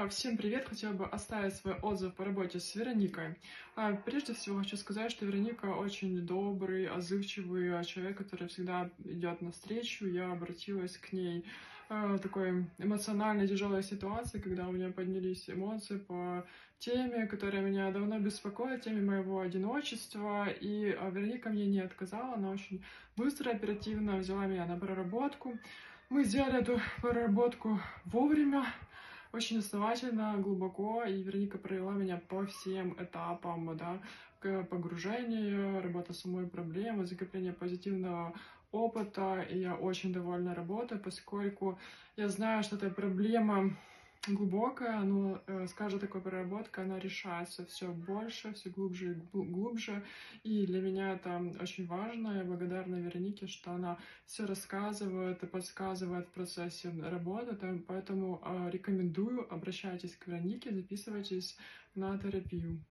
Всем привет! Хотела бы оставить свой отзыв по работе с Вероникой. Прежде всего хочу сказать, что Вероника очень добрый, отзывчивый человек, который всегда идет навстречу. Я обратилась к ней в такой эмоциональной тяжелой ситуации, когда у меня поднялись эмоции по теме, которая меня давно беспокоит, теме моего одиночества. И Вероника мне не отказала, она очень быстро, оперативно взяла меня на проработку. Мы сделали эту проработку вовремя, очень основательно, глубоко, и Вероника провела меня по всем этапам, да, к погружению, работа с самой проблемой, закрепление позитивного опыта, и я очень довольна работой, поскольку я знаю, что эта проблема глубокая, но с каждой такой проработкой она решается все больше, все глубже и глубже. И для меня это очень важно. Я благодарна Веронике, что она все рассказывает и подсказывает в процессе работы. Поэтому рекомендую, обращайтесь к Веронике, записывайтесь на терапию.